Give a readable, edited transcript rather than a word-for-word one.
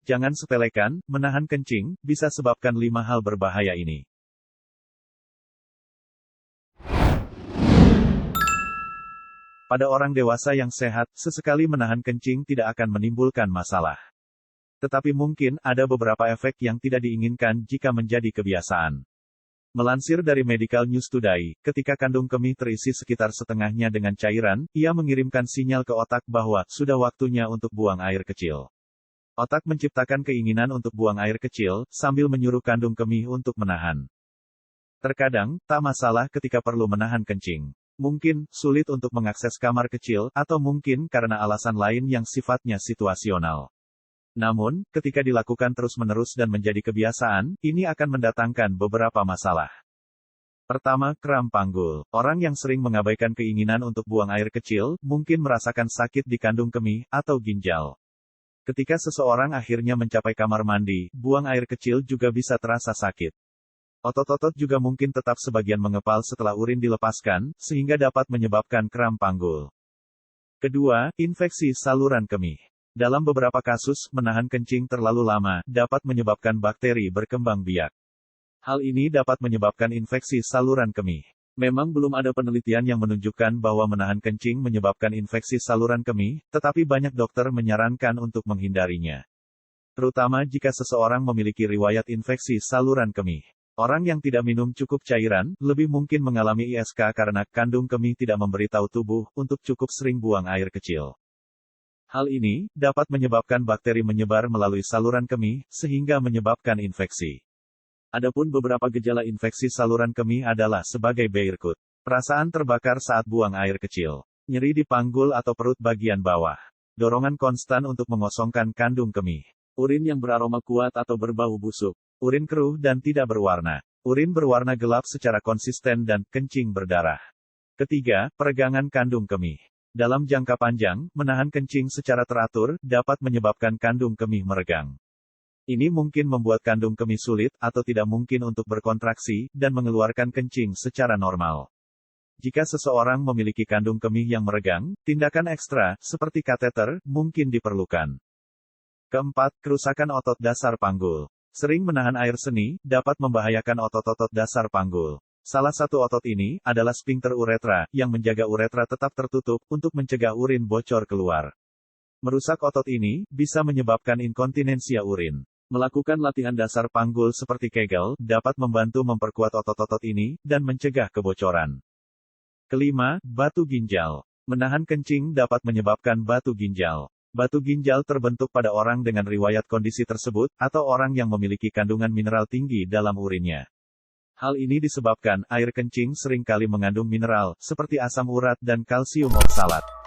Jangan sepelekan, menahan kencing, bisa sebabkan 5 hal berbahaya ini. Pada orang dewasa yang sehat, sesekali menahan kencing tidak akan menimbulkan masalah. Tetapi mungkin, ada beberapa efek yang tidak diinginkan jika menjadi kebiasaan. Melansir dari Medical News Today, ketika kandung kemih terisi sekitar setengahnya dengan cairan, ia mengirimkan sinyal ke otak bahwa sudah waktunya untuk buang air kecil. Otak menciptakan keinginan untuk buang air kecil, sambil menyuruh kandung kemih untuk menahan. Terkadang, tak masalah ketika perlu menahan kencing. Mungkin, sulit untuk mengakses kamar kecil, atau mungkin karena alasan lain yang sifatnya situasional. Namun, ketika dilakukan terus-menerus dan menjadi kebiasaan, ini akan mendatangkan beberapa masalah. Pertama, kram panggul. Orang yang sering mengabaikan keinginan untuk buang air kecil, mungkin merasakan sakit di kandung kemih, atau ginjal. Ketika seseorang akhirnya mencapai kamar mandi, buang air kecil juga bisa terasa sakit. Otot-otot juga mungkin tetap sebagian mengepal setelah urin dilepaskan, sehingga dapat menyebabkan kram panggul. Kedua, infeksi saluran kemih. Dalam beberapa kasus, menahan kencing terlalu lama, dapat menyebabkan bakteri berkembang biak. Hal ini dapat menyebabkan infeksi saluran kemih. Memang belum ada penelitian yang menunjukkan bahwa menahan kencing menyebabkan infeksi saluran kemih, tetapi banyak dokter menyarankan untuk menghindarinya. Terutama jika seseorang memiliki riwayat infeksi saluran kemih. Orang yang tidak minum cukup cairan, lebih mungkin mengalami ISK karena kandung kemih tidak memberitahu tubuh untuk cukup sering buang air kecil. Hal ini dapat menyebabkan bakteri menyebar melalui saluran kemih, sehingga menyebabkan infeksi. Adapun beberapa gejala infeksi saluran kemih adalah sebagai berikut. Perasaan terbakar saat buang air kecil. Nyeri di panggul atau perut bagian bawah. Dorongan konstan untuk mengosongkan kandung kemih. Urin yang beraroma kuat atau berbau busuk. Urin keruh dan tidak berwarna. Urin berwarna gelap secara konsisten dan kencing berdarah. Ketiga, peregangan kandung kemih. Dalam jangka panjang, menahan kencing secara teratur dapat menyebabkan kandung kemih meregang. Ini mungkin membuat kandung kemih sulit, atau tidak mungkin untuk berkontraksi, dan mengeluarkan kencing secara normal. Jika seseorang memiliki kandung kemih yang meregang, tindakan ekstra, seperti kateter, mungkin diperlukan. Keempat, kerusakan otot dasar panggul. Sering menahan air seni, dapat membahayakan otot-otot dasar panggul. Salah satu otot ini, adalah sphincter uretra, yang menjaga uretra tetap tertutup, untuk mencegah urin bocor keluar. Merusak otot ini, bisa menyebabkan inkontinensia urin. Melakukan latihan dasar panggul seperti Kegel, dapat membantu memperkuat otot-otot ini, dan mencegah kebocoran. Kelima, batu ginjal. Menahan kencing dapat menyebabkan batu ginjal. Batu ginjal terbentuk pada orang dengan riwayat kondisi tersebut, atau orang yang memiliki kandungan mineral tinggi dalam urinnya. Hal ini disebabkan, air kencing seringkali mengandung mineral, seperti asam urat dan kalsium oksalat.